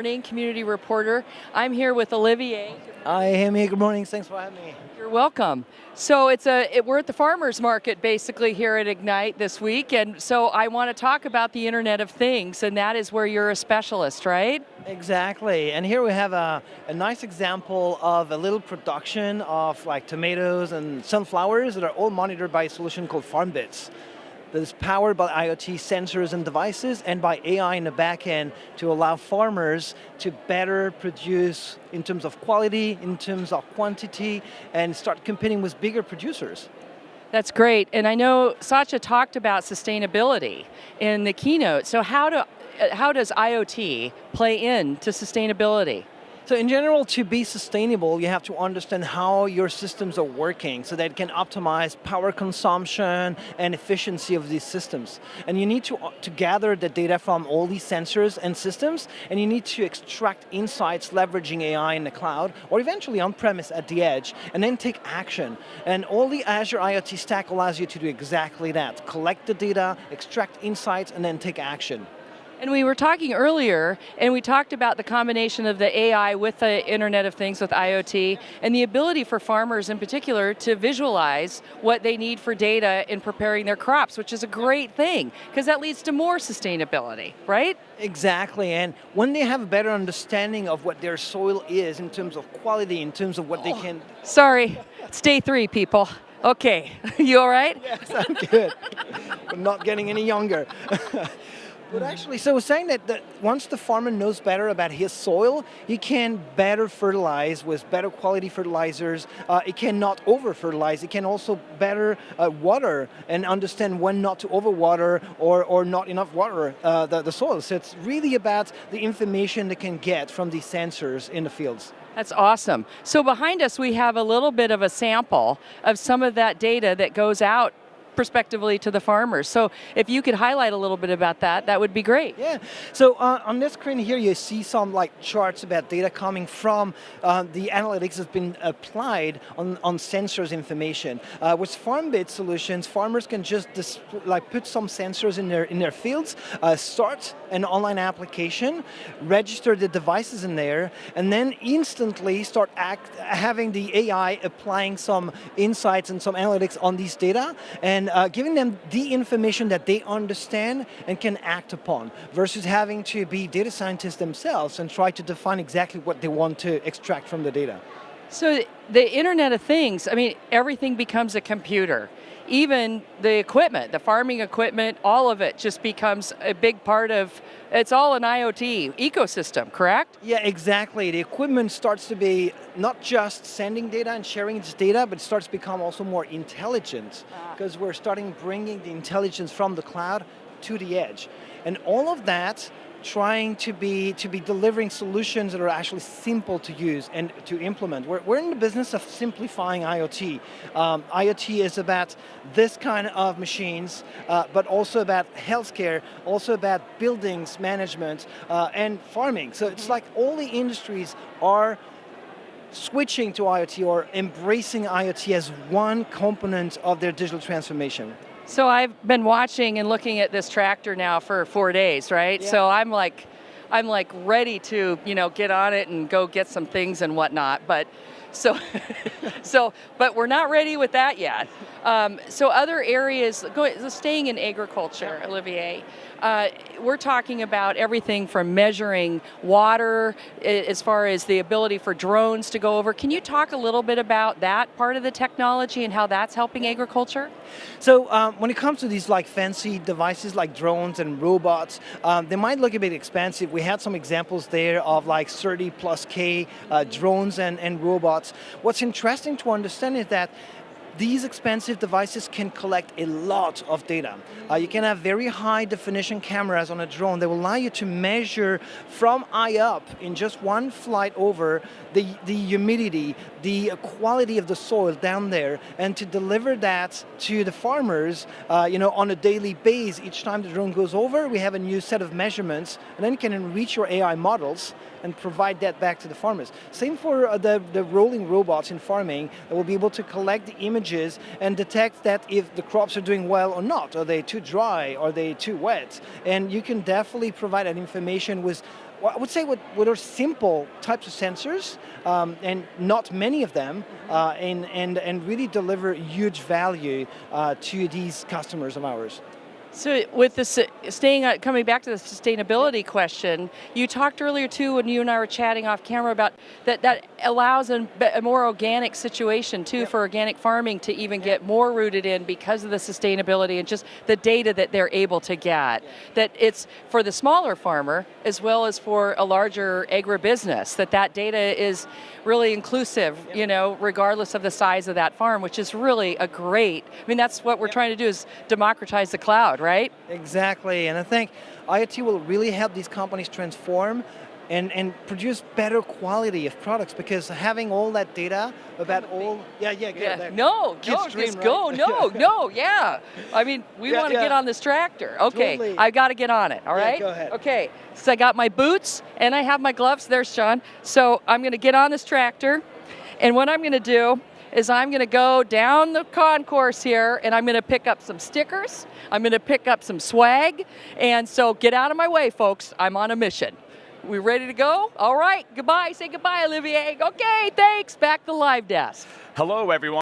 Morning, community reporter. I'm here with Olivier. Hi, Amy. Good morning. Thanks for having me. You're welcome. So we're at the farmers market basically here at Ignite this week, and so I want to talk about the Internet of Things, and that is where you're a specialist, right? Exactly. And here we have a nice example of a little production of like tomatoes and sunflowers that are all monitored by a solution called FarmBits. That is powered by IoT sensors and devices and by AI in the back end to allow farmers to better produce in terms of quality, in terms of quantity, and start competing with bigger producers. That's great. And I know Satya talked about sustainability in the keynote. So how does IoT play into sustainability? So in general, to be sustainable, you have to understand how your systems are working so that it can optimize power consumption and efficiency of these systems. And you need to gather the data from all these sensors and systems, and you need to extract insights leveraging AI in the cloud, or eventually on-premise at the edge, and then take action. And all the Azure IoT stack allows you to do exactly that. Collect the data, extract insights, and then take action. And we were talking earlier, and we talked about the combination of the AI with the Internet of Things, with IoT, and the ability for farmers in particular to visualize what they need for data in preparing their crops, which is a great thing, because that leads to more sustainability, right? Exactly, and when they have a better understanding of what their soil is in terms of quality, in terms of what they can... Sorry, it's day 3, people. Okay, you all right? Yes, I'm good. I'm not getting any younger. But actually, so we're saying that once the farmer knows better about his soil, he can better fertilize with better quality fertilizers. It can not over-fertilize. It can also better water and understand when not to overwater or not enough water the soil. So it's really about the information they can get from these sensors in the fields. That's awesome. So behind us, we have a little bit of a sample of some of that data that goes out prospectively to the farmers. So if you could highlight a little bit about that, that would be great. Yeah, so on this screen here you see some charts about data coming from the analytics that's been applied on sensors information. With FarmBit solutions, farmers can just put some sensors in their fields, start an online application, register the devices in there, and then instantly start having the AI applying some insights and some analytics on these data, and giving them the information that they understand and can act upon, versus having to be data scientists themselves and try to define exactly what they want to extract from the data. So the Internet of Things, I mean, everything becomes a computer. Even the equipment, the farming equipment, all of it just becomes a big part of, it's all an IoT ecosystem, correct? Yeah, exactly. The equipment starts to be not just sending data and sharing its data, but it starts to become also more intelligent, because we're starting bringing the intelligence from the cloud to the edge. And all of that trying to be delivering solutions that are actually simple to use and to implement. We're in the business of simplifying IoT. IoT is about this kind of machines, but also about healthcare, also about buildings management, and farming. So it's like all the industries are switching to IoT or embracing IoT as one component of their digital transformation. So I've been watching and looking at this tractor now for 4 days, right? Yeah. So I'm like ready to, get on it and go get some things and whatnot. But but we're not ready with that yet. So other areas, staying in agriculture, Olivier, we're talking about everything from measuring water, as far as the ability for drones to go over. Can you talk a little bit about that part of the technology and how that's helping agriculture? So when it comes to these fancy devices like drones and robots, they might look a bit expensive. We had some examples there of 30+K drones and robots. What's interesting to understand is that these expensive devices can collect a lot of data. You can have very high definition cameras on a drone that will allow you to measure from eye up in just one flight over the humidity, the quality of the soil down there, and to deliver that to the farmers on a daily basis. Each time the drone goes over, we have a new set of measurements, and then you can enrich your AI models and provide that back to the farmers. Same for the rolling robots in farming that will be able to collect the images and detect that if the crops are doing well or not. Are they too dry? Are they too wet? And you can definitely provide that information with I would say what are simple types of sensors, and not many of them, and really deliver huge value to these customers of ours. So with this, coming back to the sustainability question, you talked earlier too when you and I were chatting off camera about that allows a more organic situation too for organic farming to even get more rooted in because of the sustainability and just the data that they're able to get. That it's for the smaller farmer as well as for a larger agribusiness, that data is really inclusive, you know, regardless of the size of that farm, which is really a great, I mean, that's what we're trying to do is democratize the cloud, right? Exactly, and I think IoT will really help these companies transform and produce better quality of products, because having all that data about all, yeah. I mean, we want to get on this tractor. Okay, Totally. I got to get on it, all right? Go ahead. Okay, so I got my boots and I have my gloves. There's Sean. So I'm going to get on this tractor, and what I'm going to do is I'm going to go down the concourse here and I'm going to pick up some stickers. I'm going to pick up some swag. And so get out of my way, folks. I'm on a mission. We ready to go? All right. Goodbye. Say goodbye, Olivier. Okay, thanks. Back to the live desk. Hello, everyone.